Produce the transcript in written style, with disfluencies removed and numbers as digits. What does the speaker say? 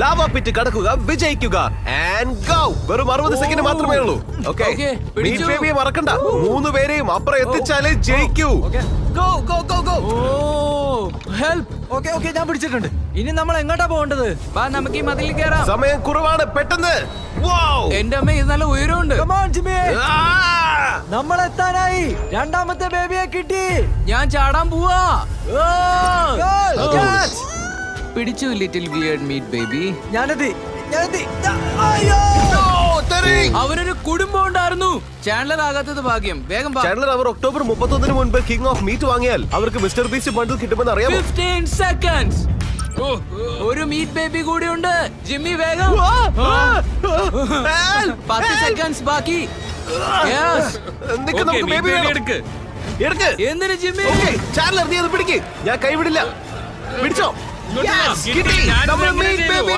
Lava pit കടക്കുക, വിജയിക്കുക. And go. വെറും 60 സെക്കൻഡ് മാത്രമേ ഉള്ളൂ. ഓക്കേ, മീറ്റ് ബേബിയെ മറക്കണ്ട. 3 പേരെയും അപ്പുറം എത്തിച്ചാലേ ജയിക്കൂ. Go go go go. Help. Okay ഞാൻ പിടിച്ചിട്ടുണ്ട്. ഇനി നമ്മൾ എങ്ങോട്ടാ പോകേണ്ടത്? വാ നമുക്ക് ഈ മതിലിൽ കയറാം. സമയം കുറവാണ്, പെട്ടെന്ന്. എന്റെ അമ്മ ഇത് നല്ല ഉയരമുണ്ട്. Come on, Jimmy. നമ്മൾ എത്താനായി. രണ്ടാമത്തെ ബേബിയെ കിട്ടി. ഞാൻ ചാടാൻ പോവാ. Goal, catch. പിടിച്ചു ലിറ്റിൽ വിയർഡ് മീറ്റ് ബേബി. ഞാനെത്തി. അയ്യോ. അവനൊരു കുടുംബം ഉണ്ടായിരുന്നു. ചാൻഡലർ ആകാത്തത് ഭാഗ്യം. വേഗം വാ. ചാൻഡലർ അവർ ഒക്ടോബർ 31 മുൻപ് കിങ് ഓഫ് മീറ്റ് വാങ്ങിയാൽ അവർക്ക് മിസ്റ്റർ ബീസ്റ്റ് ബണ്ടിൽ കിട്ടുമെന്ന് അറിയാമോ? 15 seconds. ഒരു മീറ്റ് ബേബി കൂടി ഉണ്ട്. ജിമ്മി വേഗം. 10 seconds ബാക്കി. നിക്ക്, നമുക്ക് ബേബി എടുക്ക്. എന്തിന് ജിമ്മി? ചാൻഡലർ നീ അത് പിടിക്ക്. ഞാൻ കൈവിടില്ല. പിടിച്ചോ. Yes, കിട്ടി. നമ്മൾ മീറ്റ് ബേബി